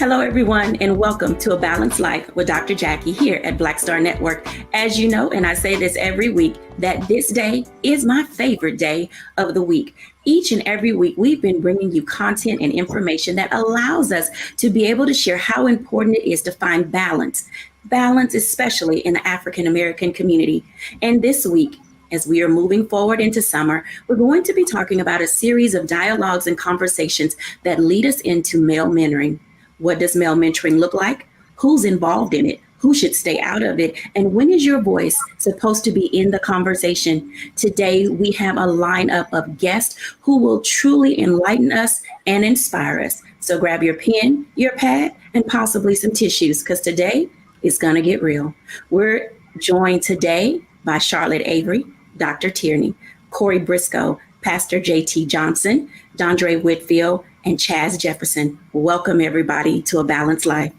Hello, everyone, and welcome to A Balanced Life with Dr. Jacquie here at Black Star Network. As you know, and I say this every week, that this day is my favorite day of the week. Each and every week, we've been bringing you content and information that allows us to be able to share how important it is to find balance, especially in the African American community. And this week, as we are moving forward into summer, we're going to be talking about a series of dialogues and conversations that lead us into male mentoring. What does male mentoring look like? Who's involved in it? Who should stay out of it? And when is your voice supposed to be in the conversation? Today, we have a lineup of guests who will truly enlighten us and inspire us. So grab your pen, your pad, and possibly some tissues, because today is going to get real. We're joined today by Charlotte Avery, Dr. Tierney, Corey Briscoe, Pastor J.T. Johnson, Dondre Whitfield, and Chaz Jefferson. Welcome, everybody, to A Balanced Life.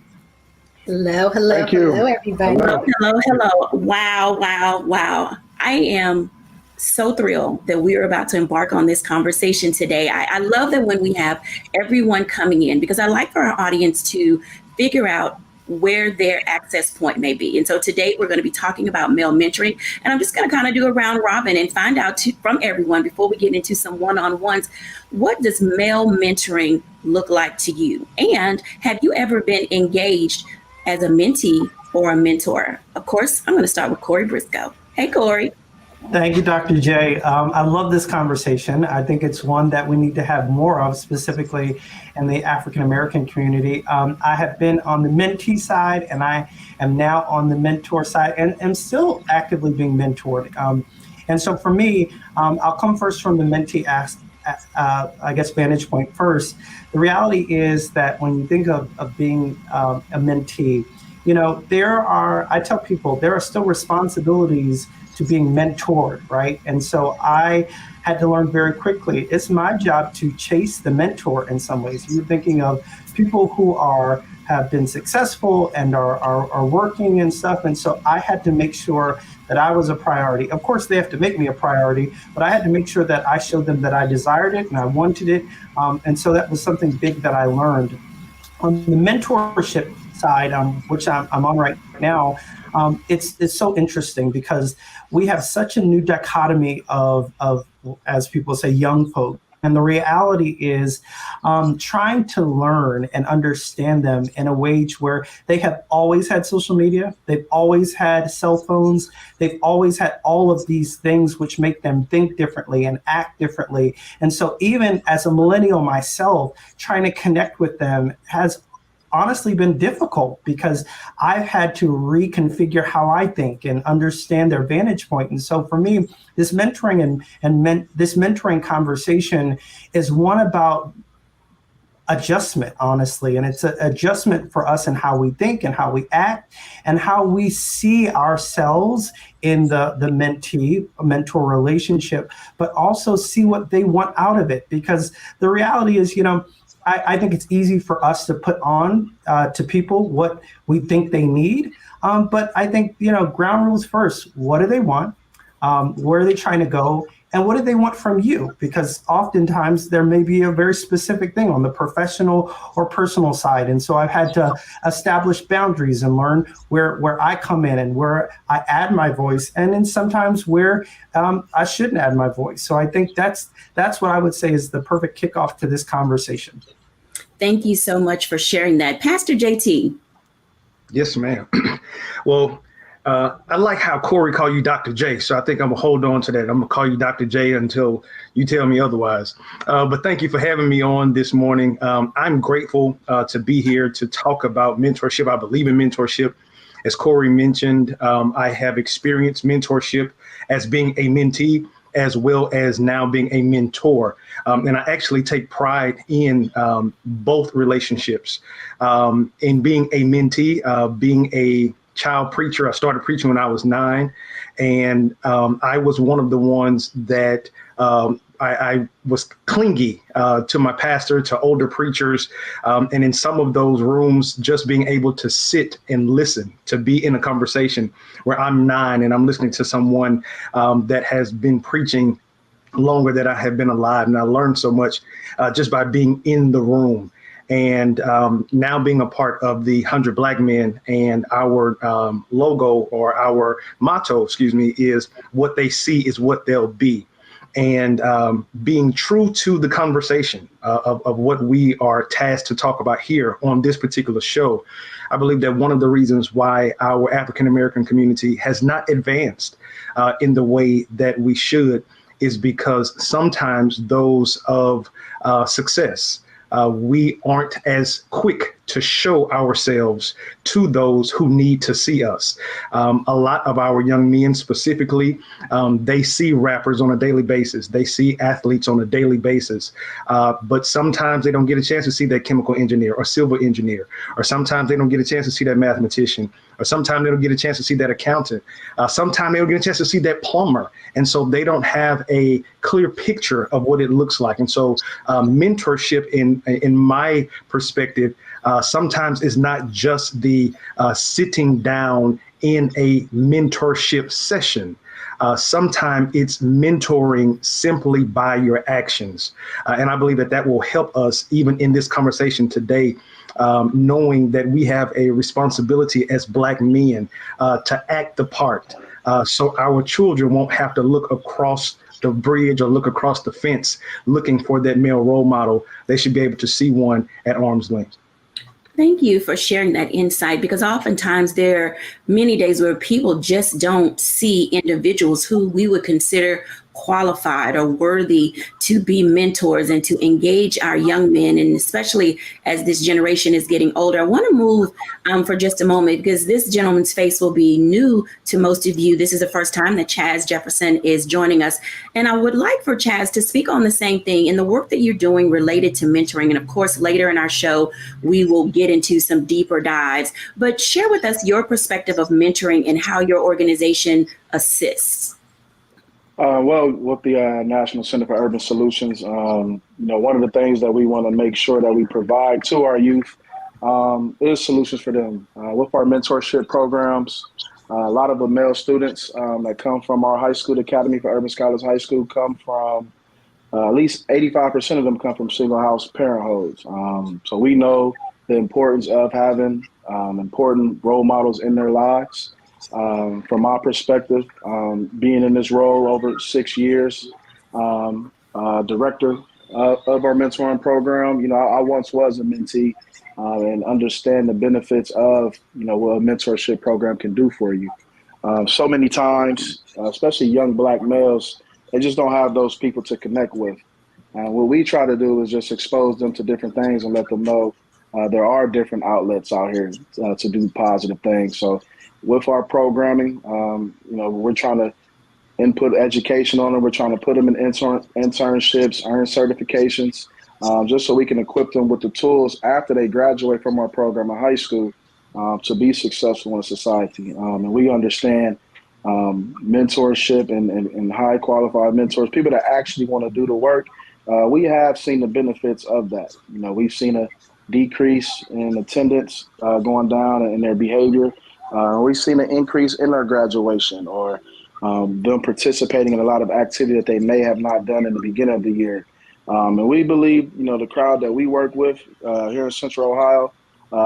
Hello, everybody. Hello. Wow. I am so thrilled that we are about to embark on this conversation today. I love that when we have everyone coming in, because I like for our audience to figure out where their access point may be. And so today we're going to be talking about male mentoring. And I'm just going to kind of do a round robin and find out from everyone before we get into some one-on-ones, what does male mentoring look like to you? And have you ever been engaged as a mentee or a mentor? Of course, I'm going to start with Corey Briscoe. Hey, Corey. Thank you, Dr. J. I love this conversation. I think it's one that we need to have more of, specifically in the African-American community. I have been on the mentee side, and I am now on the mentor side, and am still actively being mentored. And so for me, I'll come first from the mentee vantage point first. The reality is that when you think of being a mentee, I tell people there are still responsibilities to being mentored, right? And so I had to learn very quickly, it's my job to chase the mentor in some ways. You're thinking of people who have been successful and are working and stuff. And so I had to make sure that I was a priority. Of course, they have to make me a priority, but I had to make sure that I showed them that I desired it and I wanted it. And so that was something big that I learned. On the mentorship side, which I'm on right now, it's so interesting because we have such a new dichotomy of as people say, young folk. And the reality is trying to learn and understand them in a way where they have always had social media, they've always had cell phones, they've always had all of these things which make them think differently and act differently. And so even as a millennial myself, trying to connect with them has honestly been difficult because I've had to reconfigure how I think and understand their vantage point. And so for me, this mentoring this mentoring conversation is one about adjustment, honestly. And it's an adjustment for us in how we think and how we act and how we see ourselves in the mentor relationship, but also see what they want out of it. Because the reality is, I think it's easy for us to put on to people what we think they need. But I think, ground rules first. What do they want? Where are they trying to go? And what do they want from you? Because oftentimes there may be a very specific thing on the professional or personal side. And so I've had to establish boundaries and learn where I come in and where I add my voice, and then sometimes where I shouldn't add my voice. So I think that's what I would say is the perfect kickoff to this conversation. Thank you so much for sharing that. Pastor JT. Yes, ma'am. Well, I like how Corey called you Dr. J, so I think I'm going to hold on to that. I'm going to call you Dr. J until you tell me otherwise. But thank you for having me on this morning. I'm grateful to be here to talk about mentorship. I believe in mentorship. As Corey mentioned, I have experienced mentorship as being a mentee, as well as now being a mentor. And I actually take pride in both relationships. In being a mentee, being a child preacher. I started preaching when I was 9, and I was one of the ones that I was clingy to my pastor, to older preachers, and in some of those rooms, just being able to sit and listen, to be in a conversation where I'm 9 and I'm listening to someone that has been preaching longer than I have been alive. And I learned so much just by being in the room. And now being a part of the 100 Black Men, and our logo, or our motto, excuse me, is what they see is what they'll be. And being true to the conversation of what we are tasked to talk about here on this particular show, I believe that one of the reasons why our African American community has not advanced in the way that we should is because sometimes those of success, we aren't as quick to show ourselves to those who need to see us. A lot of our young men specifically, they see rappers on a daily basis. They see athletes on a daily basis. But sometimes they don't get a chance to see that chemical engineer or civil engineer, or sometimes they don't get a chance to see that mathematician, or sometimes they don't get a chance to see that accountant. Sometimes they don't get a chance to see that plumber. And so they don't have a clear picture of what it looks like. And so mentorship, in my perspective, sometimes is not just the sitting down in a mentorship session. Sometimes it's mentoring simply by your actions. And I believe that that will help us even in this conversation today, knowing that we have a responsibility as Black men to act the part, so our children won't have to look across the bridge or look across the fence looking for that male role model. They should be able to see one at arm's length. Thank you for sharing that insight, because oftentimes there are many days where people just don't see individuals who we would consider qualified or worthy to be mentors and to engage our young men. And especially as this generation is getting older, I want to move for just a moment, because this gentleman's face will be new to most of you. This is the first time that Chaz Jefferson is joining us. And I would like for Chaz to speak on the same thing in the work that you're doing related to mentoring. And of course, later in our show, we will get into some deeper dives, but share with us your perspective of mentoring and how your organization assists. Well, with the National Center for Urban Solutions, one of the things that we want to make sure that we provide to our youth is solutions for them. With our mentorship programs, a lot of the male students that come from our high school, the Academy for Urban Scholars High School, come from at least 85% of them come from single house parenthoods. So we know the importance of having important role models in their lives. From my perspective, being in this role over 6 years, director of our mentoring program, I once was a mentee and understand the benefits of, what a mentorship program can do for you. So many times, especially young Black males, they just don't have those people to connect with. And what we try to do is just expose them to different things and let them know there are different outlets out here to do positive things. So with our programming, we're trying to input education on them. We're trying to put them in internships, earn certifications, just so we can equip them with the tools after they graduate from our program in high school to be successful in society. And we understand mentorship and high qualified mentors, people that actually want to do the work. We have seen the benefits of that. We've seen a decrease in attendance going down in their behavior. We've seen an increase in their graduation, or them participating in a lot of activity that they may have not done in the beginning of the year. And we believe, the crowd that we work with here in Central Ohio,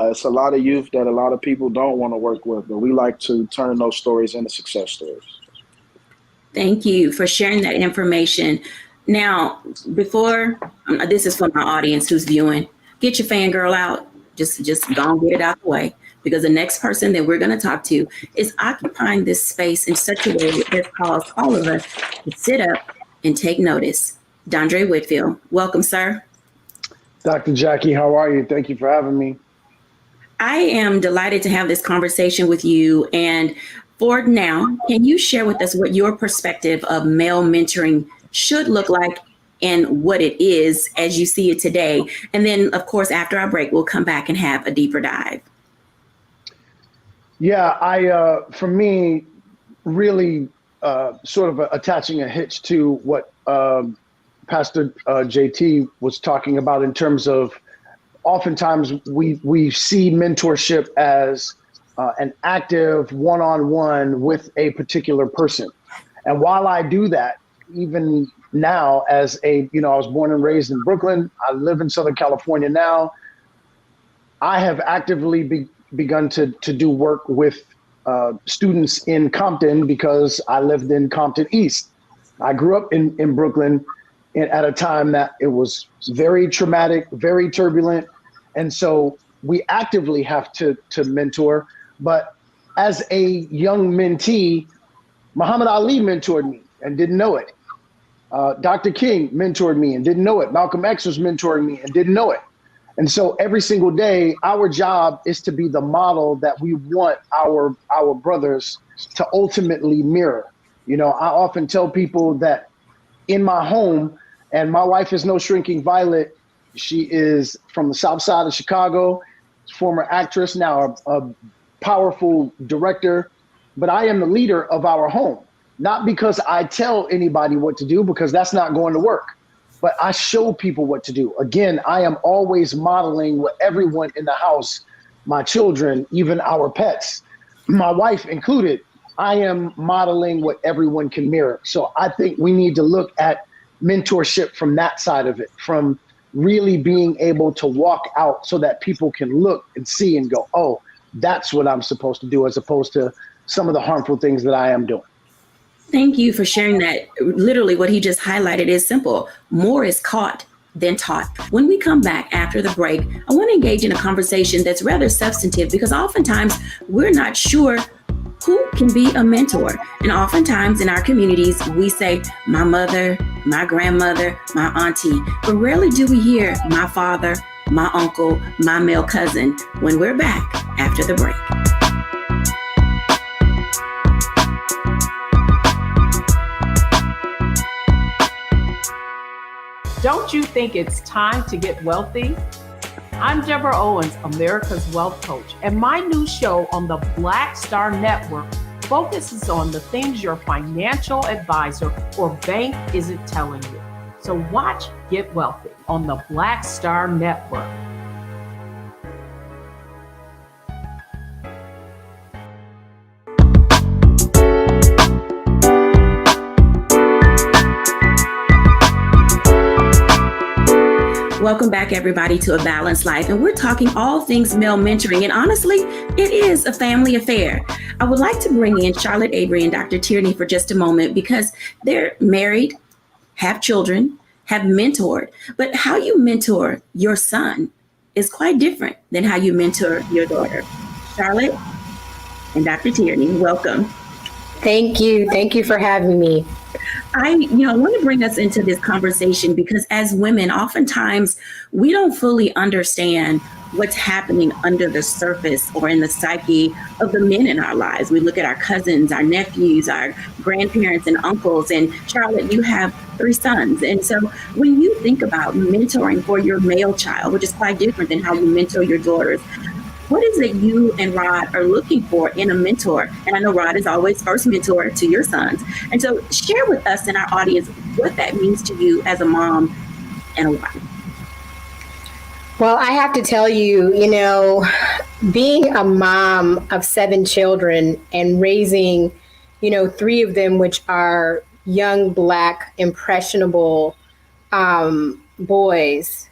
it's a lot of youth that a lot of people don't want to work with, but we like to turn those stories into success stories. Thank you for sharing that information. Now, before, this is for my audience who's viewing, get your fangirl out. Just go and get it out the way, because the next person that we're going to talk to is occupying this space in such a way that calls all of us to sit up and take notice. Dondre Whitfield, welcome, sir. Dr. Jacquie, how are you? Thank you for having me. I am delighted to have this conversation with you. And for now, can you share with us what your perspective of male mentoring should look like and what it is as you see it today? And then, of course, after our break, we'll come back and have a deeper dive. Yeah, for me, really sort of attaching a hitch to what Pastor JT was talking about in terms of oftentimes we see mentorship as an active one-on-one with a particular person. And while I do that, even now as I was born and raised in Brooklyn, I live in Southern California now. I have actively begun to do work with students in Compton because I lived in Compton East. I grew up in Brooklyn at a time that it was very traumatic, very turbulent. And so we actively have to mentor. But as a young mentee, Muhammad Ali mentored me and didn't know it. Dr. King mentored me and didn't know it. Malcolm X was mentoring me and didn't know it. And so every single day, our job is to be the model that we want our brothers to ultimately mirror. You know, I often tell people that in my home, and my wife is no shrinking violet. She is from the South Side of Chicago, former actress, now a powerful director. But I am the leader of our home, not because I tell anybody what to do, because that's not going to work. But I show people what to do. Again, I am always modeling what everyone in the house, my children, even our pets, my wife included, I am modeling what everyone can mirror. So I think we need to look at mentorship from that side of it, from really being able to walk out so that people can look and see and go, oh, that's what I'm supposed to do, as opposed to some of the harmful things that I am doing. Thank you for sharing that. Literally what he just highlighted is simple. More is caught than taught. When we come back after the break, I want to engage in a conversation that's rather substantive, because oftentimes we're not sure who can be a mentor. And oftentimes in our communities, we say, my mother, my grandmother, my auntie, but rarely do we hear my father, my uncle, my male cousin, when we're back after the break. Don't you think it's time to get wealthy? I'm Deborah Owens, America's Wealth Coach, and my new show on the Black Star Network focuses on the things your financial advisor or bank isn't telling you. So watch Get Wealthy on the Black Star Network. Welcome back, everybody, to A Balanced Life. And we're talking all things male mentoring. And honestly, it is a family affair. I would like to bring in Charlotte Avery and Dr. Tierney for just a moment, because they're married, have children, have mentored. But how you mentor your son is quite different than how you mentor your daughter. Charlotte and Dr. Tierney, welcome. Thank you. Thank you for having me. I want to bring us into this conversation because as women, oftentimes we don't fully understand what's happening under the surface or in the psyche of the men in our lives. We look at our cousins, our nephews, our grandparents and uncles. And Charlotte, you have 3 sons. And so when you think about mentoring for your male child, which is quite different than how you mentor your daughters, what is it you and Rod are looking for in a mentor? And I know Rod is always first mentor to your sons. And so share with us and our audience what that means to you as a mom and a wife. Well, I have to tell you, being a mom of 7 children and raising, 3 of them, which are young, Black, impressionable boys,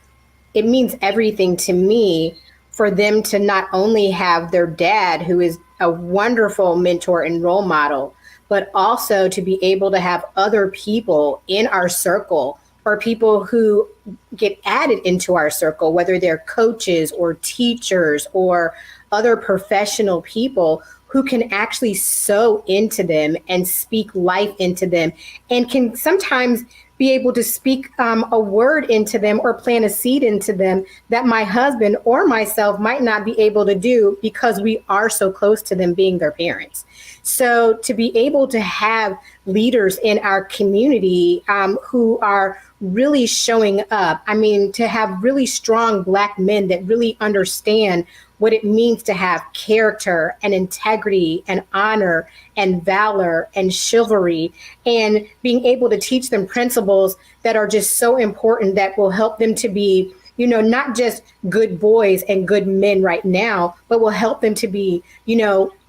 it means everything to me for them to not only have their dad, who is a wonderful mentor and role model, but also to be able to have other people in our circle or people who get added into our circle, whether they're coaches or teachers or other professional people who can actually sow into them and speak life into them and can sometimes be able to speak a word into them or plant a seed into them that my husband or myself might not be able to do because we are so close to them being their parents. So to be able to have leaders in our community who are really showing up, to have really strong Black men that really understand what it means to have character and integrity and honor and valor and chivalry, and being able to teach them principles that are just so important that will help them to be, not just good boys and good men right now, but will help them to be,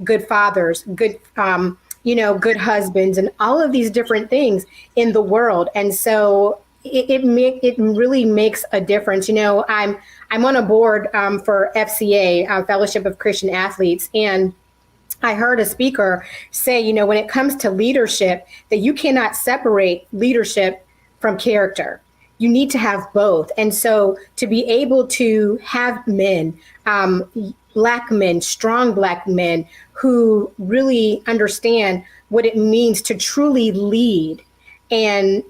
good fathers, good, good husbands, and all of these different things in the world. And so it really makes a difference. I'm on a board for FCA, Fellowship of Christian Athletes, and I heard a speaker say, when it comes to leadership, that you cannot separate leadership from character. You need to have both. And so to be able to have men, Black men, strong Black men who really understand what it means to truly lead, and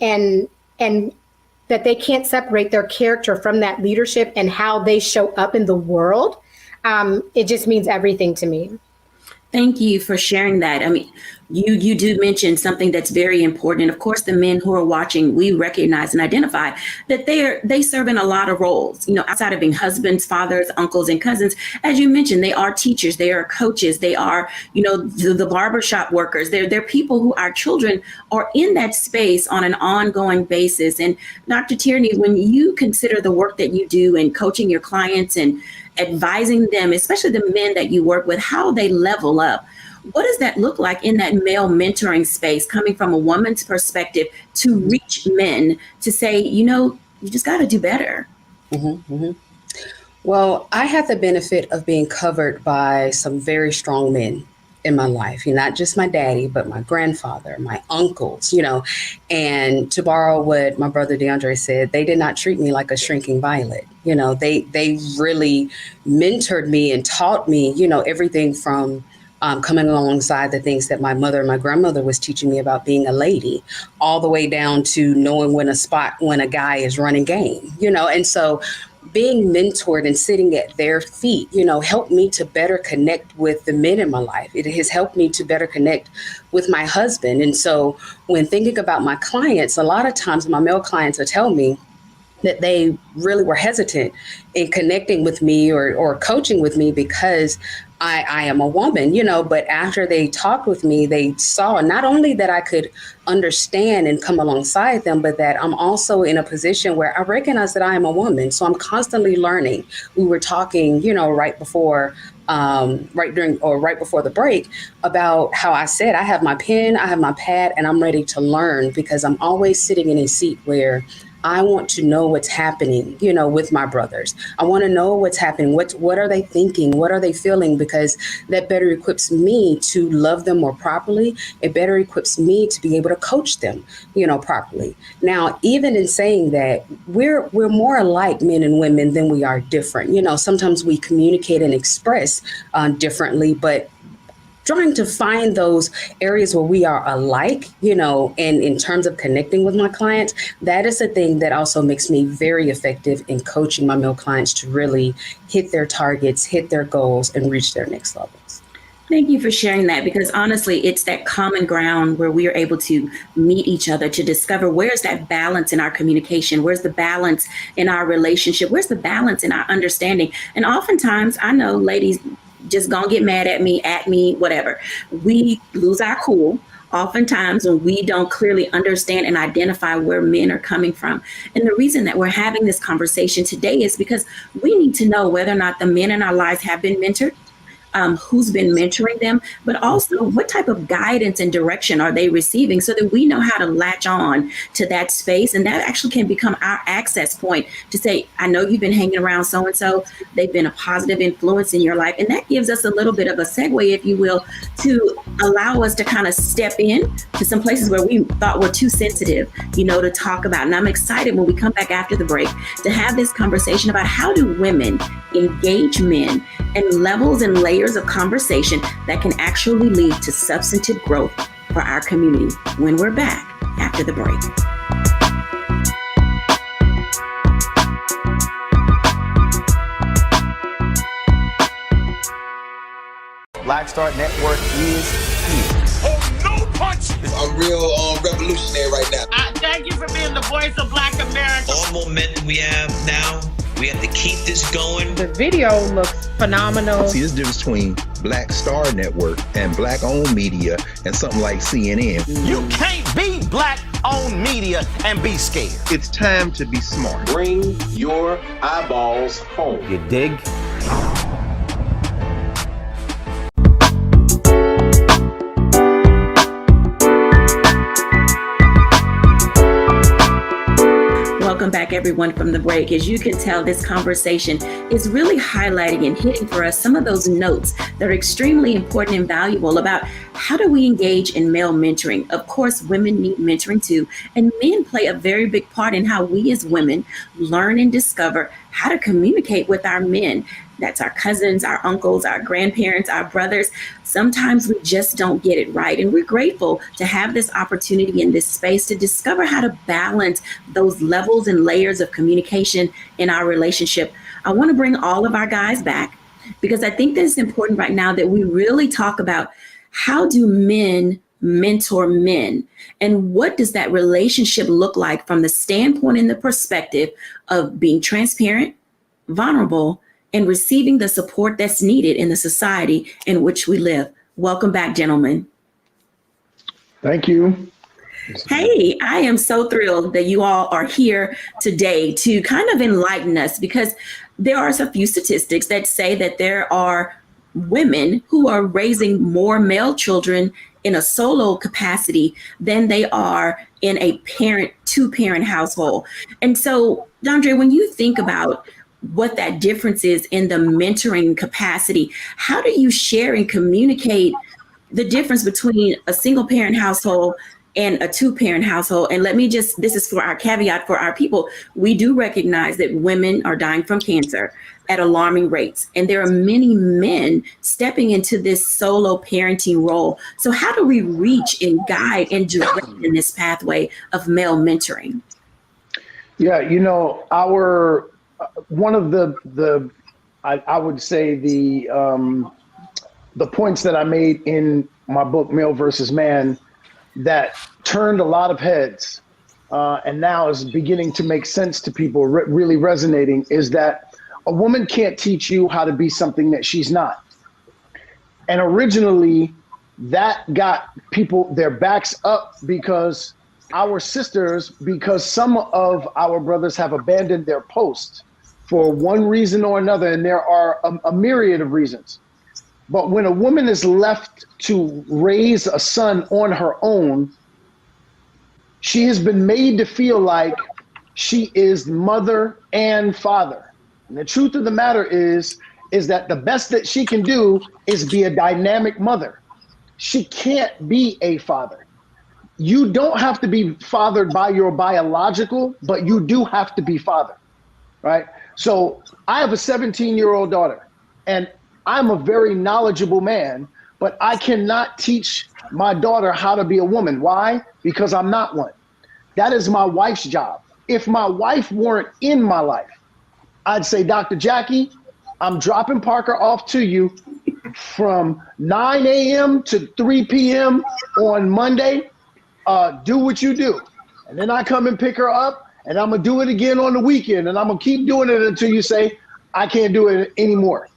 that they can't separate their character from that leadership and how they show up in the world, it just means everything to me. Thank you for sharing that. I mean, you do mention something that's very important. And of course, the men who are watching, we recognize and identify that they serve in a lot of roles, outside of being husbands, fathers, uncles, and cousins. As you mentioned, they are teachers, they are coaches, they are, the barbershop workers. They're people who our children are in that space on an ongoing basis. And Dr. Tierney, when you consider the work that you do in coaching your clients and advising them, especially the men that you work with, how they level up, what does that look like in that male mentoring space, coming from a woman's perspective to reach men to say, you just got to do better? Mm-hmm, mm-hmm. Well, I had the benefit of being covered by some very strong men in my life, not just my daddy, but my grandfather, my uncles, and to borrow what my brother Dondre said, they did not treat me like a shrinking violet. They really mentored me and taught me, everything from coming alongside the things that my mother and my grandmother was teaching me about being a lady, all the way down to knowing when a guy is running game, and so being mentored and sitting at their feet, helped me to better connect with the men in my life. It has helped me to better connect with my husband. And so when thinking about my clients, a lot of times my male clients will tell me that they really were hesitant in connecting with me or coaching with me because I am a woman, but after they talked with me, they saw not only that I could understand and come alongside them, but that I'm also in a position where I recognize that I am a woman. So I'm constantly learning. We were talking, right before the break about how I said, I have my pen, I have my pad, and I'm ready to learn because I'm always sitting in a seat where I want to know what's happening, with my brothers. I want to know what's happening. What are they thinking? What are they feeling? Because that better equips me to love them more properly. It better equips me to be able to coach them, properly. Now, even in saying that, we're more alike, men and women, than we are different. Sometimes we communicate and express differently, but trying to find those areas where we are alike, and in terms of connecting with my clients, that is a thing that also makes me very effective in coaching my male clients to really hit their targets, hit their goals, and reach their next levels. Thank you for sharing that, because honestly, it's that common ground where we are able to meet each other, to discover where's that balance in our communication, where's the balance in our relationship, where's the balance in our understanding. And oftentimes, I know ladies just gonna get mad at me, whatever. We lose our cool oftentimes when we don't clearly understand and identify where men are coming from. And the reason that we're having this conversation today is because we need to know whether or not the men in our lives have been mentored, who's been mentoring them, but also what type of guidance and direction are they receiving so that we know how to latch on to that space. And that actually can become our access point to say, I know you've been hanging around so-and-so, they've been a positive influence in your life. And that gives us a little bit of a segue, if you will, to allow us to kind of step in to some places where we thought were too sensitive, to talk about. And I'm excited when we come back after the break to have this conversation about how do women engage men and levels and layers of conversation that can actually lead to substantive growth for our community when we're back after the break. Black Star Network is here. Oh, no punch! I'm real revolutionary right now. Thank you for being the voice of Black America. All momentum we have now, we have to keep this going. The video looks phenomenal. See, there's a difference between Black Star Network and Black-owned media and something like CNN. You can't be Black-owned media and be scared. It's time to be smart. Bring your eyeballs home. You dig? everyone from the break, as you can tell, this conversation is really highlighting and hitting for us some of those notes that are extremely important and valuable about how do we engage in male mentoring. Of course, women need mentoring too, and men play a very big part in how we as women learn and discover how to communicate with our men. That's our cousins, our uncles, our grandparents, our brothers. Sometimes we just don't get it right. And we're grateful to have this opportunity in this space to discover how to balance those levels and layers of communication in our relationship. I want to bring all of our guys back because I think that it's important right now that we really talk about how do men mentor men, and what does that relationship look like from the standpoint and the perspective of being transparent, vulnerable, and receiving the support that's needed in the society in which we live. Welcome back, gentlemen. Thank you. Hey, I am so thrilled that you all are here today to kind of enlighten us, because there are a few statistics that say that there are women who are raising more male children in a solo capacity than they are in a two-parent household. And so, Dondre, when you think about what that difference is in the mentoring capacity, how do you share and communicate the difference between a single parent household and a two-parent household? And let me just, this is for our caveat for our people, we do recognize that women are dying from cancer at alarming rates. And there are many men stepping into this solo parenting role. So how do we reach and guide and direct in this pathway of male mentoring? Yeah, one of the I would say the points that I made in my book, Male versus Man, that turned a lot of heads and now is beginning to make sense to people, really resonating, is that a woman can't teach you how to be something that she's not. And originally that got people their backs up because some of our brothers have abandoned their post for one reason or another, and there are a myriad of reasons. But when a woman is left to raise a son on her own, she has been made to feel like she is mother and father. And the truth of the matter is that the best that she can do is be a dynamic mother. She can't be a father. You don't have to be fathered by your biological, but you do have to be fathered, right? So I have a 17-year-old daughter, and I'm a very knowledgeable man, but I cannot teach my daughter how to be a woman. Why? Because I'm not one. That is my wife's job. If my wife weren't in my life, I'd say, Dr. Jacquie, I'm dropping Parker off to you from 9 a.m. to 3 p.m. on Monday. Do what you do. And then I come and pick her up, and I'm going to do it again on the weekend. And I'm going to keep doing it until you say, I can't do it anymore.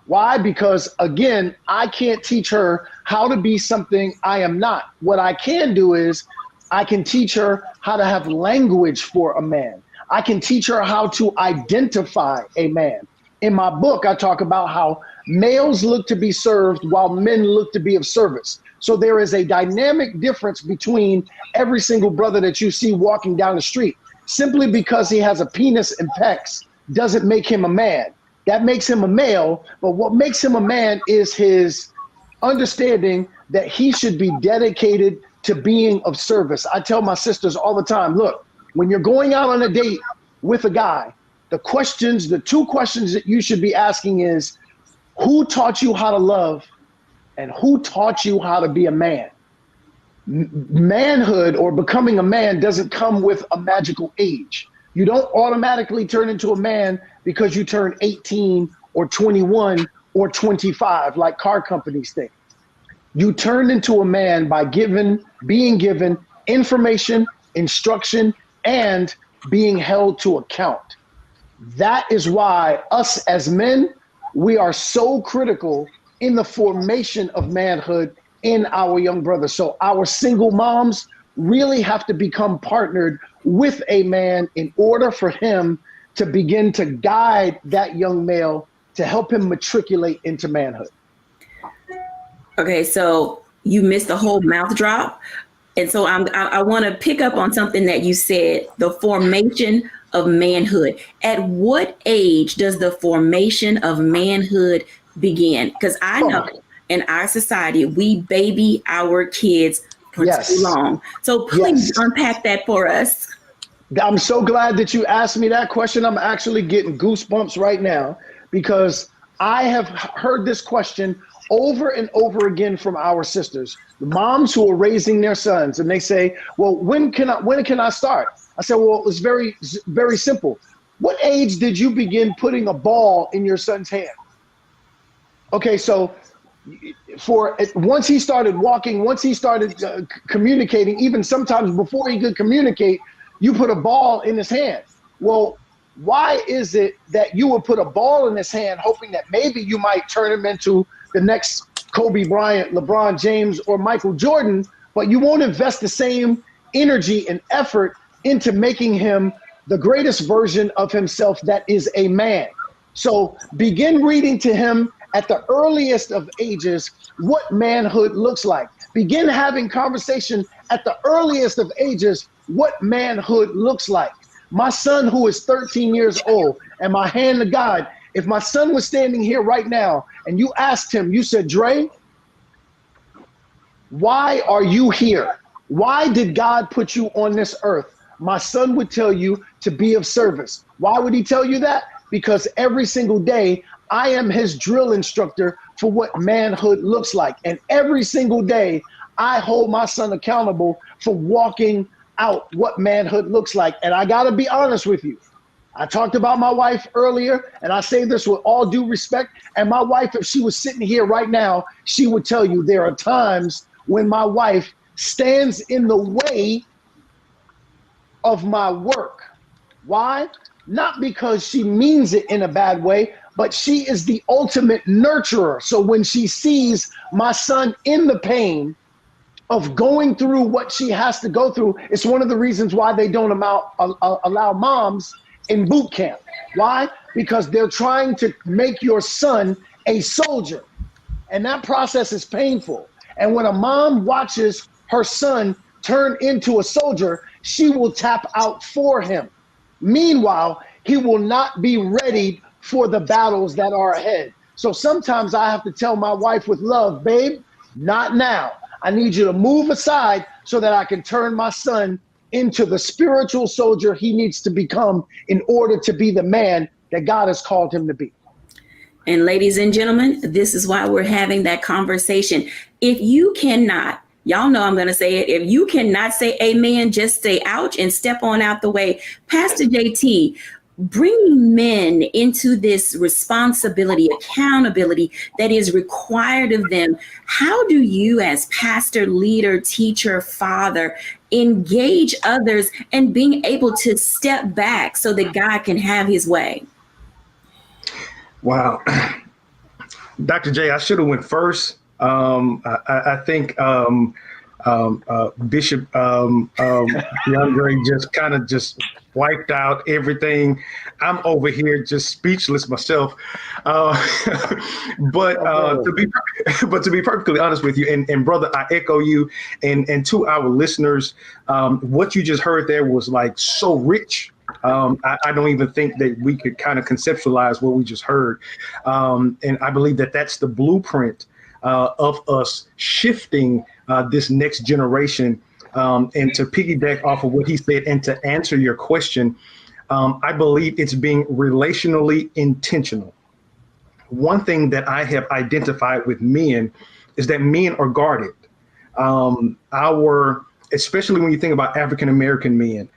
Why? Because, again, I can't teach her how to be something I am not. What I can do is I can teach her how to have language for a man. I can teach her how to identify a man. In my book, I talk about how males look to be served while men look to be of service. So there is a dynamic difference between every single brother that you see walking down the street. Simply because he has a penis and pecs doesn't make him a man. That makes him a male, but what makes him a man is his understanding that he should be dedicated to being of service. I tell my sisters all the time, look, when you're going out on a date with a guy, the two questions that you should be asking is, who taught you how to love and who taught you how to be a man? Manhood or becoming a man doesn't come with a magical age. You don't automatically turn into a man because you turn 18 or 21 or 25, like car companies think. You turn into a man by being given information, instruction, and being held to account. That is why us as men, we are so critical in the formation of manhood in our young brothers. So our single moms really have to become partnered with a man in order for him to begin to guide that young male to help him matriculate into manhood. Okay, so you missed the whole mouth drop. And so I want to pick up on something that you said, the formation of manhood. At what age does the formation of manhood begin? Because I know in our society, we baby our kids for too long. So please unpack that for us. I'm so glad that you asked me that question. I'm actually getting goosebumps right now because I have heard this question over and over again from our sisters, the moms who are raising their sons, and they say, well, when can I start? I said, well, it's very, very simple. What age did you begin putting a ball in your son's hand? Okay, so once he started walking, once he started communicating, even sometimes before he could communicate, you put a ball in his hand. Well, why is it that you would put a ball in his hand hoping that maybe you might turn him into the next Kobe Bryant, LeBron James, or Michael Jordan, but you won't invest the same energy and effort into making him the greatest version of himself that is a man? So begin reading to him at the earliest of ages what manhood looks like. Begin having conversation at the earliest of ages what manhood looks like. My son, who is 13 years old, and my hand to God, if my son was standing here right now and you asked him, you said, Dre, why are you here? Why did God put you on this earth? My son would tell you to be of service. Why would he tell you that? Because every single day I am his drill instructor for what manhood looks like. And every single day I hold my son accountable for walking out what manhood looks like. And I got to be honest with you. I talked about my wife earlier, and I say this with all due respect. And my wife, if she was sitting here right now, she would tell you there are times when my wife stands in the way of my work. Why? Not because she means it in a bad way, but she is the ultimate nurturer. So when she sees my son in the pain of going through what she has to go through, it's one of the reasons why they don't allow moms in boot camp. Why? Because they're trying to make your son a soldier. And that process is painful. And when a mom watches her son turn into a soldier, she will tap out for him. Meanwhile, he will not be ready for the battles that are ahead. So sometimes I have to tell my wife with love, babe, not now. I need you to move aside so that I can turn my son into the spiritual soldier he needs to become in order to be the man that God has called him to be. And ladies and gentlemen, this is why we're having that conversation. If you cannot, y'all know I'm going to say it, if you cannot say amen, just say ouch and step on out the way. Pastor JT, bringing men into this responsibility, accountability that is required of them. How do you, as pastor, leader, teacher, father, engage others and being able to step back so that God can have his way? Wow. Dr. J, I should have went first. I think Bishop Dondre just kind of just wiped out everything. I'm over here just speechless myself. But to be perfectly honest with you, and brother, I echo you, and to our listeners, what you just heard there was like so rich. I don't even think that we could kind of conceptualize what we just heard. And I believe that that's the blueprint of us shifting this next generation. And to piggyback off of what he said and to answer your question, I believe it's being relationally intentional. One thing that I have identified with men is that men are guarded. Especially when you think about African-American men,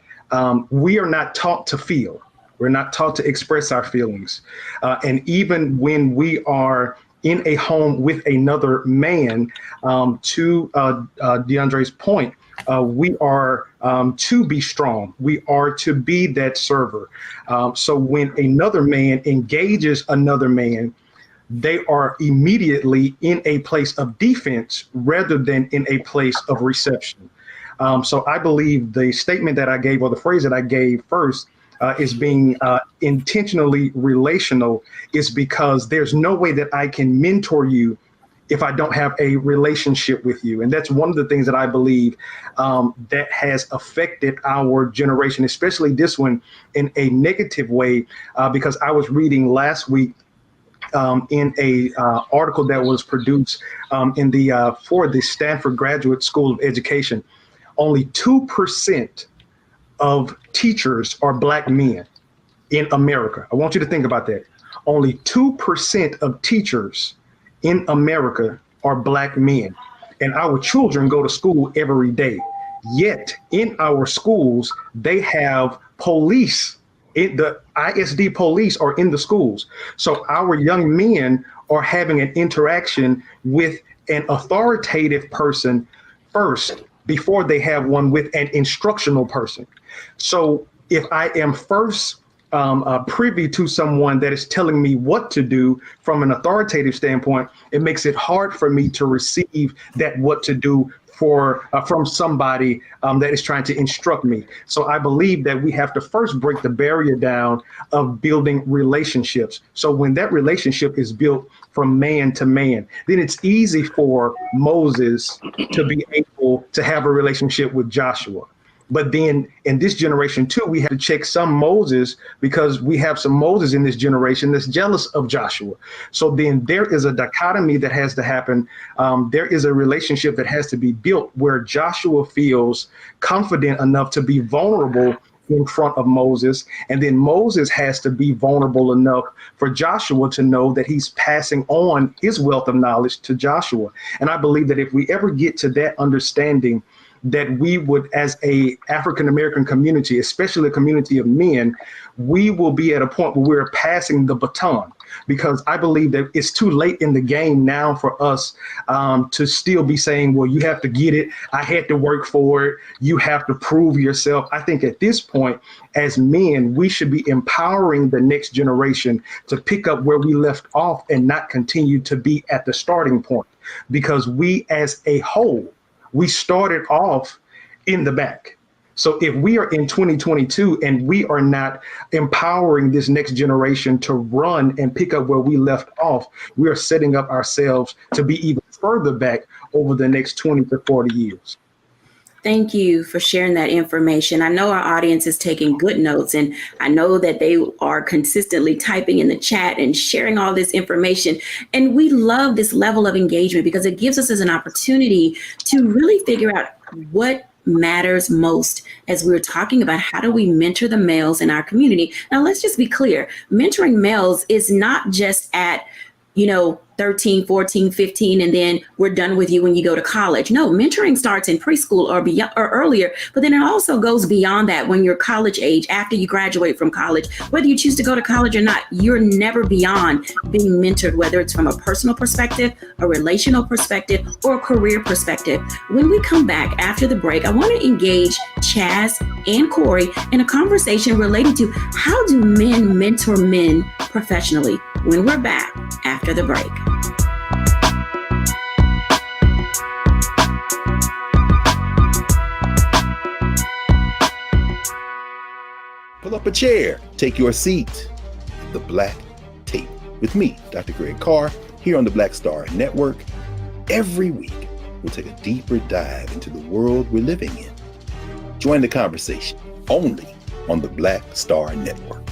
we are not taught to feel. We're not taught to express our feelings. And even when we are in a home with another man, to DeAndre's point, we are to be strong. We are to be that server. So when another man engages another man, they are immediately in a place of defense rather than in a place of reception. So I believe the statement that I gave, or the phrase that I gave first, is being intentionally relational, is because there's no way that I can mentor you if I don't have a relationship with you. And that's one of the things that I believe that has affected our generation, especially this one, in a negative way, because I was reading last week in a article that was produced in the for the Stanford Graduate School of Education. Only 2% of teachers are Black men in America. I want you to think about that. Only 2% of teachers in America are Black men, and our children go to school every day. Yet in our schools, they have police. The ISD police are in the schools. So our young men are having an interaction with an authoritative person first before they have one with an instructional person. So if I am first privy to someone that is telling me what to do from an authoritative standpoint, it makes it hard for me to receive that what to do from somebody that is trying to instruct me. So I believe that we have to first break the barrier down of building relationships. So when that relationship is built from man to man, then it's easy for Moses to be able to have a relationship with Joshua. But then in this generation too, we have to check some Moses, because we have some Moses in this generation that's jealous of Joshua. So then there is a dichotomy that has to happen. There is a relationship that has to be built where Joshua feels confident enough to be vulnerable in front of Moses. And then Moses has to be vulnerable enough for Joshua to know that he's passing on his wealth of knowledge to Joshua. And I believe that if we ever get to that understanding, that we would, as a African-American community, especially a community of men, we will be at a point where we're passing the baton, because I believe that it's too late in the game now for us to still be saying, well, you have to get it. I had to work for it. You have to prove yourself. I think at this point, as men, we should be empowering the next generation to pick up where we left off and not continue to be at the starting point, because we as a whole, we started off in the back. So if we are in 2022 and we are not empowering this next generation to run and pick up where we left off, we are setting up ourselves to be even further back over the next 20 to 40 years. Thank you for sharing that information. I know our audience is taking good notes, and I know that they are consistently typing in the chat and sharing all this information. And we love this level of engagement because it gives us as an opportunity to really figure out what matters most as we're talking about how do we mentor the males in our community. Now, let's just be clear. Mentoring males is not just at 13, 14, 15, and then we're done with you when you go to college. No, mentoring starts in preschool or beyond or earlier, but then it also goes beyond that when you're college age, after you graduate from college. Whether you choose to go to college or not, you're never beyond being mentored, whether it's from a personal perspective, a relational perspective, or a career perspective. When we come back after the break, I want to engage Chaz and Corey in a conversation related to how do men mentor men professionally, when we're back after the break. Pull up a chair, take your seat. The Black Tape with me, Dr. Greg Carr, here on the Black Star Network. Every week, we'll take a deeper dive into the world we're living in. Join the conversation only on the Black Star Network.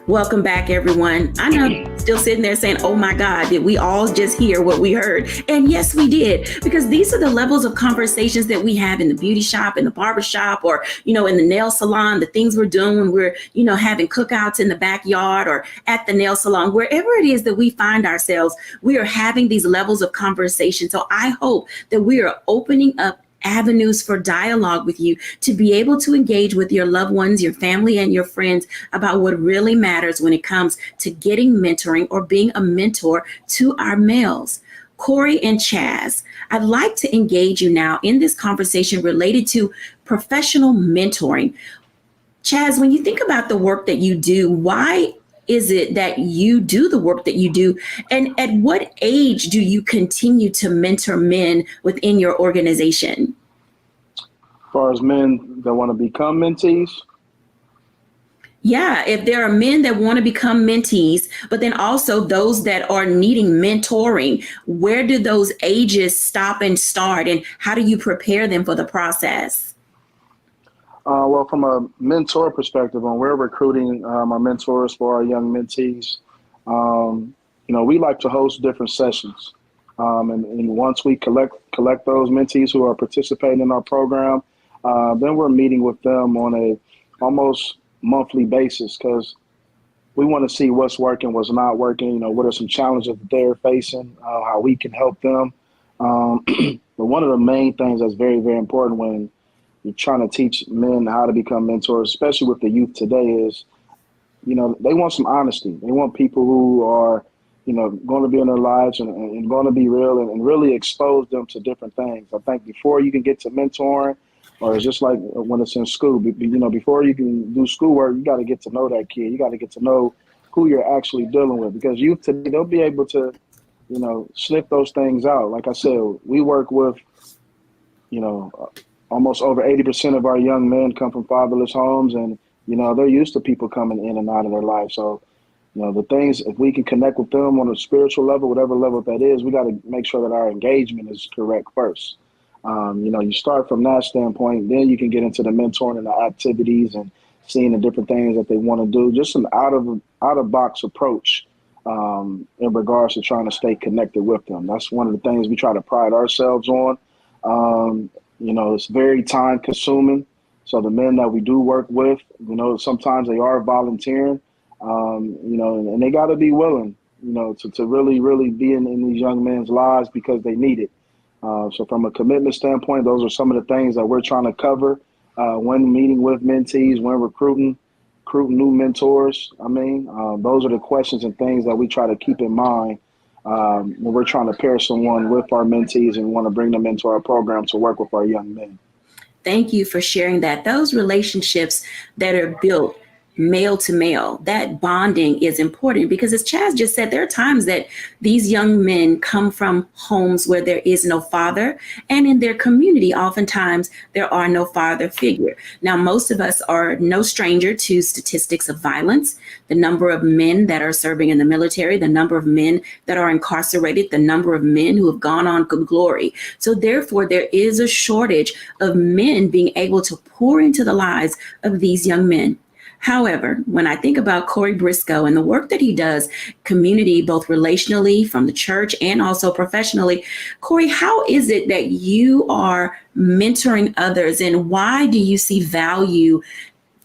Welcome back, everyone. I know you're still sitting there saying, oh my God, did we all just hear what we heard? And yes, we did, because these are the levels of conversations that we have in the beauty shop, in the barber shop, or, in the nail salon, the things we're doing when we're, having cookouts in the backyard or at the nail salon, wherever it is that we find ourselves, we are having these levels of conversation. So I hope that we are opening up avenues for dialogue with you to be able to engage with your loved ones, your family, and your friends about what really matters when it comes to getting mentoring or being a mentor to our males. Corey and Chaz, I'd like to engage you now in this conversation related to professional mentoring. Chaz, when you think about the work that you do, why is it that you do the work that you do? And at what age do you continue to mentor men within your organization? far as men that want to become mentees. Yeah, if there are men that want to become mentees, but then also those that are needing mentoring, where do those ages stop and start, and how do you prepare them for the process? Well, from a mentor perspective, when we're recruiting our mentors for our young mentees, we like to host different sessions. And once we collect those mentees who are participating in our program, then we're meeting with them on a almost monthly basis, because we want to see what's working, what's not working, what are some challenges that they're facing, how we can help them. But one of the main things that's very, very important when you're trying to teach men how to become mentors, especially with the youth today, is, they want some honesty. They want people who are, going to be in their lives and going to be real and really expose them to different things. I think before you can get to mentoring, or it's just like when it's in school, before you can do schoolwork, you got to get to know that kid. You got to get to know who you're actually dealing with, because youth today, they'll be able to, sniff those things out. Like I said, we work with, almost over 80% of our young men come from fatherless homes, and, they're used to people coming in and out of their life. So, the things, if we can connect with them on a spiritual level, whatever level that is, we got to make sure that our engagement is correct first. You start from that standpoint, then you can get into the mentoring and the activities and seeing the different things that they want to do. Just an out of box approach in regards to trying to stay connected with them. That's one of the things we try to pride ourselves on. It's very time consuming. So the men that we do work with, sometimes they are volunteering, and they got to be willing, to really, really be in these young men's lives because they need it. So from a commitment standpoint, those are some of the things that we're trying to cover when meeting with mentees, when recruiting new mentors. Those are the questions and things that we try to keep in mind when we're trying to pair someone with our mentees and want to bring them into our program to work with our young men. Thank you for sharing that. Those relationships that are built male to male, that bonding is important, because as Chaz just said, there are times that these young men come from homes where there is no father, and in their community, oftentimes there are no father figure. Now, most of us are no stranger to statistics of violence, the number of men that are serving in the military, the number of men that are incarcerated, the number of men who have gone on to glory. So therefore, there is a shortage of men being able to pour into the lives of these young men. However, when I think about Corey Briscoe and the work that he does, community, both relationally from the church and also professionally, Corey, how is it that you are mentoring others, and why do you see value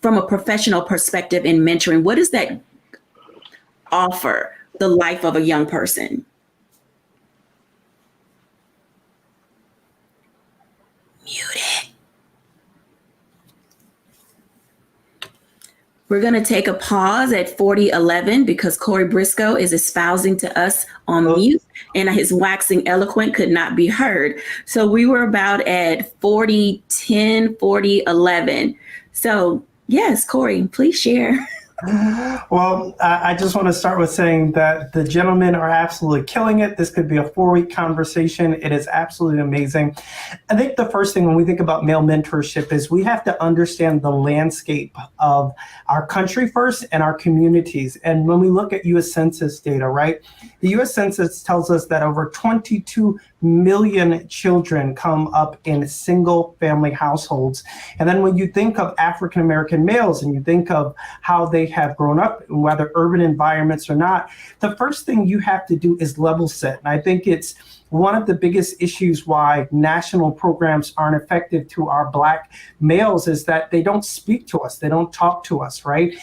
from a professional perspective in mentoring? What does that offer the life of a young person? Muted. We're going to take a pause at 40:11 because Corey Briscoe is espousing to us on mute, and his waxing eloquent could not be heard. So we were about at 40:10, 40:11. So yes, Corey, please share. Well, I just want to start with saying that the gentlemen are absolutely killing it. This could be a 4-week conversation. It is absolutely amazing. I think the first thing when we think about male mentorship is we have to understand the landscape of our country first and our communities. And when we look at U.S. Census data, right, the U.S. Census tells us that over 22 million children come up in single family households. And then when you think of African American males and you think of how they have grown up, whether urban environments or not, the first thing you have to do is level set. And I think it's one of the biggest issues why national programs aren't effective to our Black males is that they don't speak to us. They don't talk to us, right?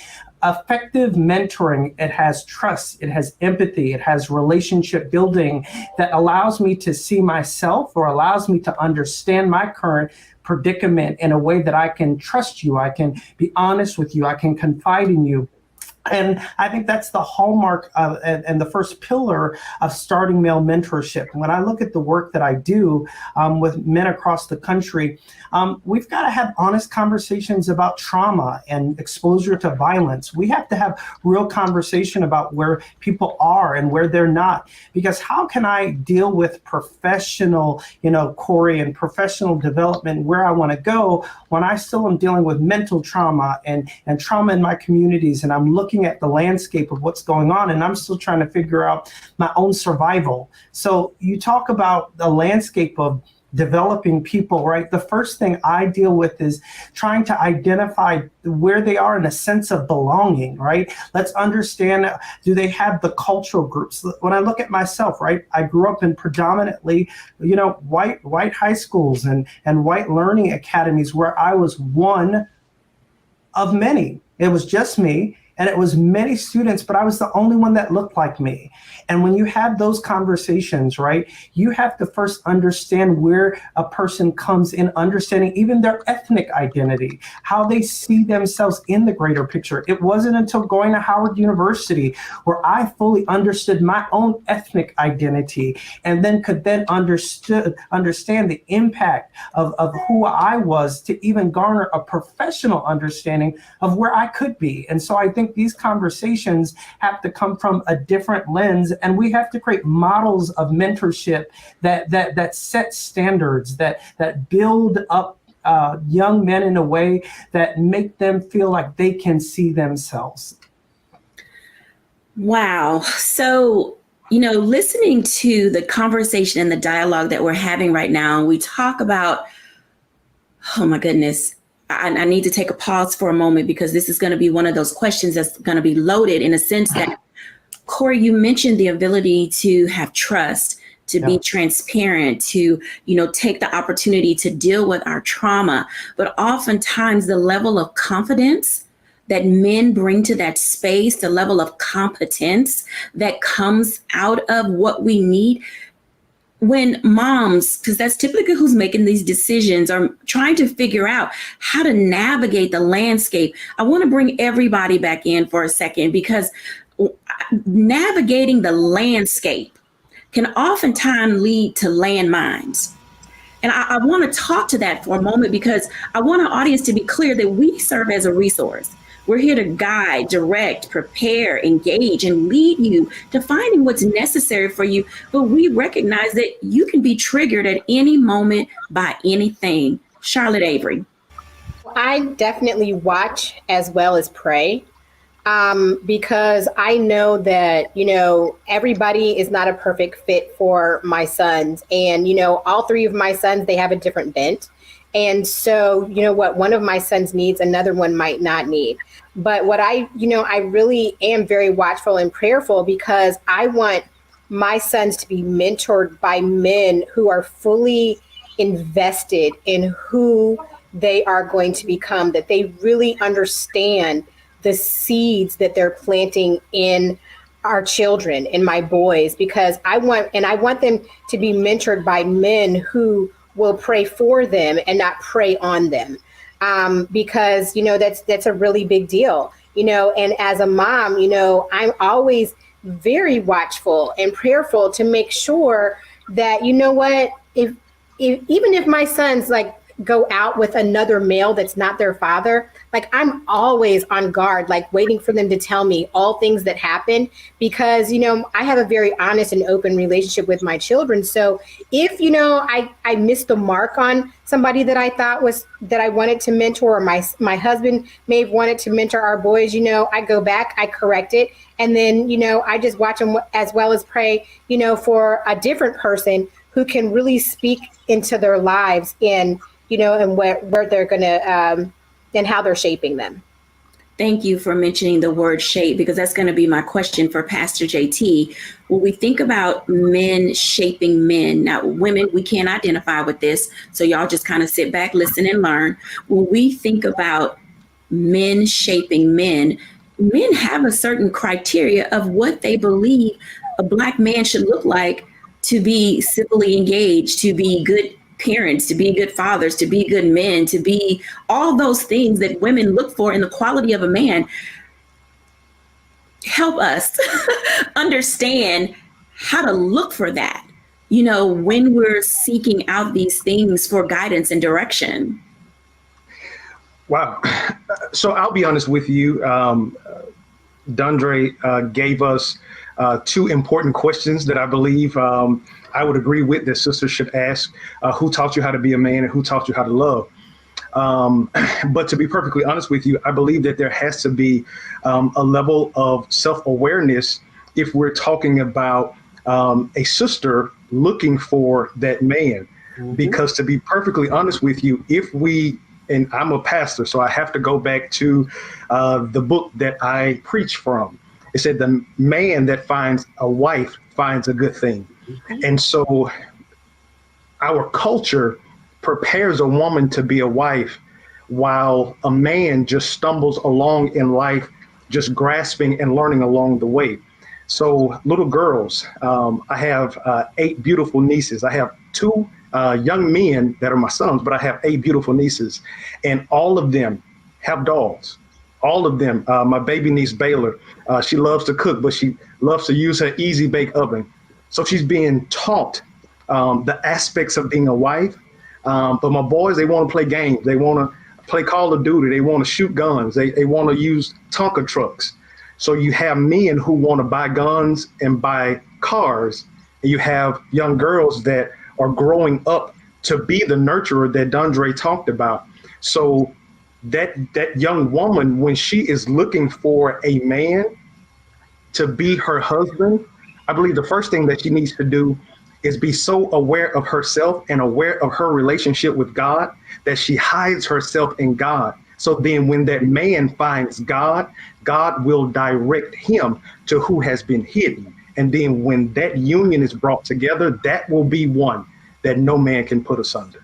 Effective mentoring, it has trust, it has empathy, it has relationship building that allows me to see myself or allows me to understand my current predicament in a way that I can trust you, I can be honest with you, I can confide in you. And I think that's the hallmark of, and the first pillar of starting male mentorship. When I look at the work that I do with men across the country, we've got to have honest conversations about trauma and exposure to violence. We have to have real conversation about where people are and where they're not. Because how can I deal with professional, Corey, and professional development where I want to go when I still am dealing with mental trauma and trauma in my communities, and I'm looking at the landscape of what's going on, and I'm still trying to figure out my own survival. So you talk about the landscape of developing people, right? The first thing I deal with is trying to identify where they are in a sense of belonging, right? Let's understand, do they have the cultural groups? When I look at myself, right, I grew up in predominantly, white high schools and white learning academies where I was one of many. It was just me. And it was many students, but I was the only one that looked like me. And when you have those conversations, right, you have to first understand where a person comes in, understanding even their ethnic identity, how they see themselves in the greater picture. It wasn't until going to Howard University where I fully understood my own ethnic identity and then could then understand the impact of who I was to even garner a professional understanding of where I could be. And so I think these conversations have to come from a different lens, and we have to create models of mentorship that set standards, that build up young men in a way that make them feel like they can see themselves. Wow. So, listening to the conversation and the dialogue that we're having right now, we talk about, oh my goodness, I need to take a pause for a moment because this is going to be one of those questions that's going to be loaded in a sense that, Corey, you mentioned the ability to have trust, to be transparent, to, take the opportunity to deal with our trauma. But oftentimes the level of confidence that men bring to that space, the level of competence that comes out of what we need, when moms, because that's typically who's making these decisions, are trying to figure out how to navigate the landscape. I want to bring everybody back in for a second, because navigating the landscape can oftentimes lead to landmines. And I want to talk to that for a moment, because I want our audience to be clear that we serve as a resource. We're here to guide, direct, prepare, engage, and lead you to finding what's necessary for you. But we recognize that you can be triggered at any moment by anything. Charlotte Avery. I definitely watch as well as pray, because I know that, everybody is not a perfect fit for my sons. And, all three of my sons, they have a different bent. And so, what one of my sons needs, another one might not need. But what I really am very watchful and prayerful, because I want my sons to be mentored by men who are fully invested in who they are going to become, that they really understand the seeds that they're planting in our children, in my boys, because I want them to be mentored by men who will pray for them and not prey on them. Because, that's a really big deal, and as a mom, I'm always very watchful and prayerful to make sure that, if even if my sons like go out with another male that's not their father, like I'm always on guard, like waiting for them to tell me all things that happen, because, I have a very honest and open relationship with my children. So if, I missed the mark on somebody that I thought that I wanted to mentor, or my husband may have wanted to mentor our boys, I go back, I correct it. And then, I just watch them as well as pray, for a different person who can really speak into their lives and where they're going to, and how they're shaping them. Thank you for mentioning the word shape, because that's going to be my question for Pastor JT. When we think about men shaping men, now women, we can't identify with this, so y'all just kind of sit back, listen, and learn. When we think about men shaping men, men have a certain criteria of what they believe a Black man should look like to be civilly engaged, to be good parents, to be good fathers, to be good men, to be all those things that women look for in the quality of a man. help us understand how to look for that, you know, when we're seeking out these things for guidance and direction. Wow. So I'll be honest with you. Dondre gave us two important questions that I believe I would agree with that sisters should ask. Who taught you how to be a man and who taught you how to love? But to be perfectly honest with you, I believe that there has to be a level of self-awareness if we're talking about a sister looking for that man. Because to be perfectly honest with you, if we, and I'm a pastor, so I have to go back to the book that I preach from. It said the man that finds a wife finds a good thing. And so our culture prepares a woman to be a wife while a man just stumbles along in life, just grasping and learning along the way. So little girls, I have 8 beautiful nieces. I have 2 young men that are my sons, but I have 8 beautiful nieces, and all of them have dogs. All of them. My baby niece Baylor, she loves to cook, but she loves to use her easy bake oven. So she's being taught the aspects of being a wife. But my boys, they want to play games. They want to play Call of Duty. They want to shoot guns. They want to use Tonka trucks. So you have men who want to buy guns and buy cars, and you have young girls that are growing up to be the nurturer that Dondre talked about. So that young woman, when she is looking for a man to be her husband, I believe the first thing that she needs to do is be so aware of herself and aware of her relationship with God that she hides herself in God. So then when that man finds God, God will direct him to who has been hidden. And then when that union is brought together, that will be one that no man can put asunder.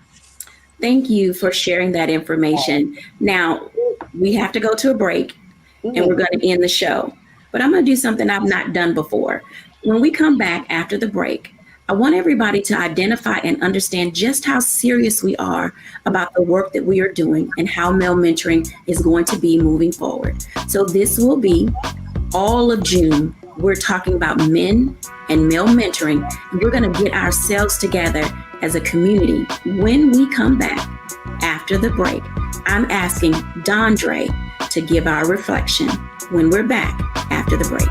Thank you for sharing that information. Now, we have to go to a break and we're going to end the show. But I'm going to do something I've not done before. When we come back after the break, I want everybody to identify and understand just how serious we are about the work that we are doing and how male mentoring is going to be moving forward. So this will be all of June. We're talking about men and male mentoring, and we're going to get ourselves together as a community. When we come back after the break, I'm asking Dondre to give our reflection when we're back after the break.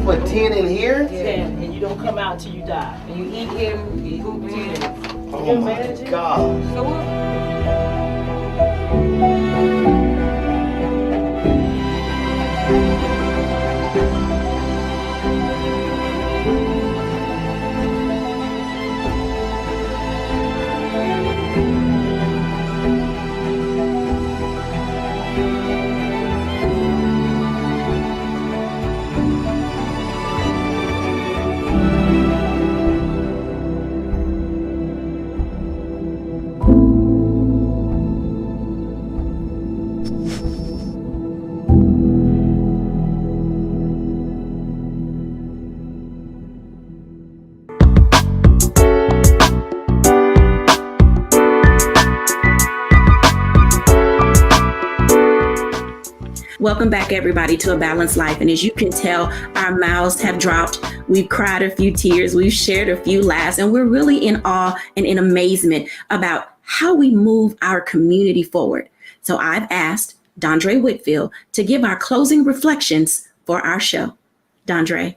Put 10 in here? 10, and you don't come out till you die. And you eat him, you eat 10. Oh my God. Welcome back, everybody, to A Balanced Life. And as you can tell, our mouths have dropped. We've cried a few tears. We've shared a few laughs. And we're really in awe and in amazement about how we move our community forward. So I've asked Dondre Whitfield to give our closing reflections for our show. Dondre.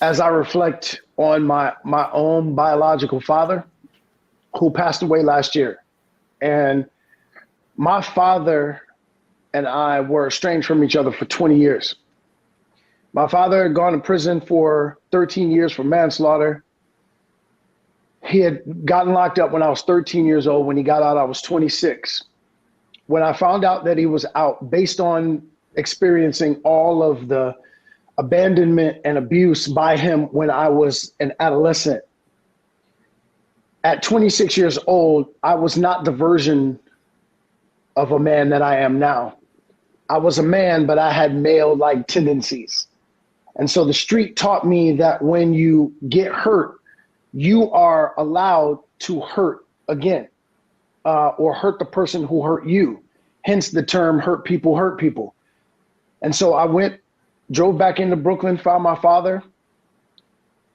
As I reflect on my own biological father, who passed away last year, and my father and I were estranged from each other for 20 years. My father had gone to prison for 13 years for manslaughter. He had gotten locked up when I was 13 years old. When he got out, I was 26. When I found out that he was out, based on experiencing all of the abandonment and abuse by him when I was an adolescent. At 26 years old, I was not the version of a man that I am now. I was a man, but I had male-like tendencies. And so the street taught me that when you get hurt, you are allowed to hurt again, or hurt the person who hurt you. Hence the term hurt people. And so I drove back into Brooklyn, found my father,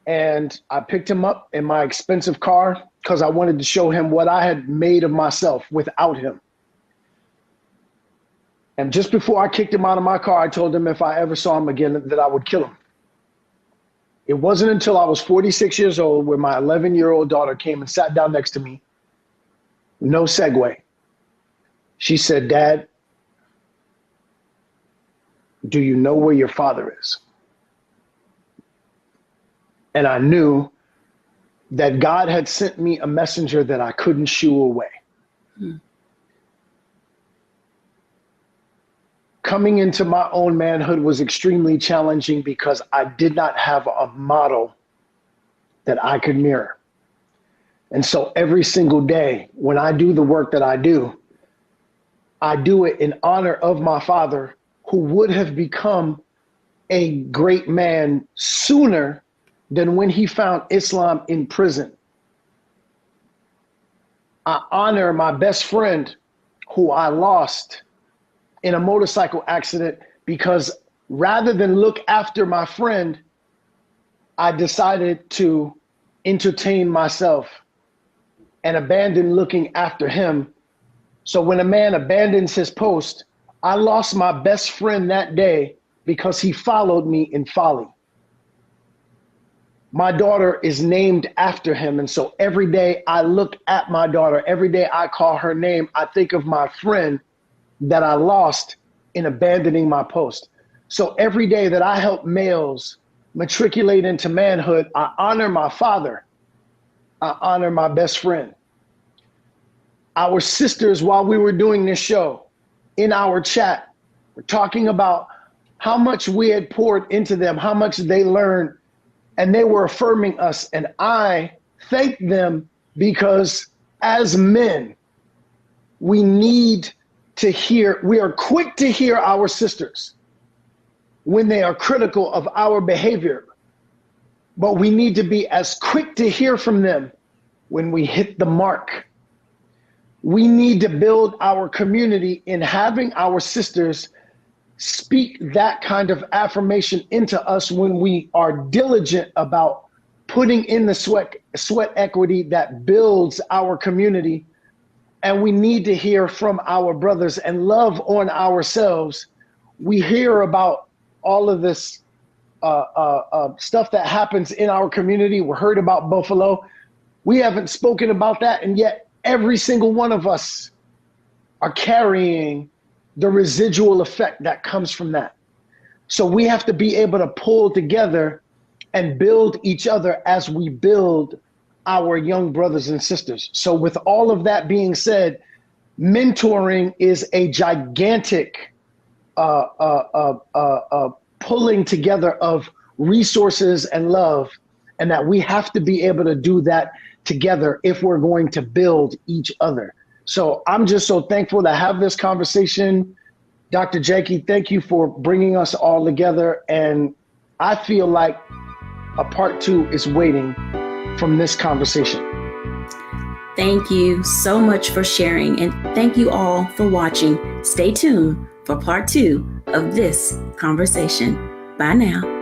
and I picked him up in my expensive car because I wanted to show him what I had made of myself without him. And just before I kicked him out of my car, I told him if I ever saw him again that I would kill him. It wasn't until I was 46 years old where my 11-year-old daughter came and sat down next to me. No segue. She said, "Dad, do you know where your father is?" And I knew that God had sent me a messenger that I couldn't shoo away. Coming into my own manhood was extremely challenging because I did not have a model that I could mirror. And so every single day when I do the work that I do it in honor of my father, who would have become a great man sooner than when he found Islam in prison. I honor my best friend who I lost in a motorcycle accident because rather than look after my friend, I decided to entertain myself and abandon looking after him. So when a man abandons his post, I lost my best friend that day because he followed me in folly. My daughter is named after him. And so every day I look at my daughter, every day I call her name, I think of my friend that I lost in abandoning my post. So every day that I help males matriculate into manhood, I honor my father. I honor my best friend. Our sisters, while we were doing this show, in our chat, were talking about how much we had poured into them, how much they learned, and they were affirming us. And I thank them because as men, we are quick to hear our sisters when they are critical of our behavior, but we need to be as quick to hear from them when we hit the mark. We need to build our community in having our sisters speak that kind of affirmation into us when we are diligent about putting in the sweat equity that builds our community. And we need to hear from our brothers and love on ourselves. We hear about all of this stuff that happens in our community. We heard about Buffalo. We haven't spoken about that, and yet every single one of us are carrying the residual effect that comes from that. So we have to be able to pull together and build each other as we build our young brothers and sisters. So with all of that being said, mentoring is a gigantic pulling together of resources and love, and that we have to be able to do that together if we're going to build each other. So I'm just so thankful to have this conversation. Dr. Jacquie, thank you for bringing us all together. And I feel like a part 2 is waiting from this conversation. Thank you so much for sharing, and thank you all for watching. Stay tuned for part 2 of this conversation. Bye now.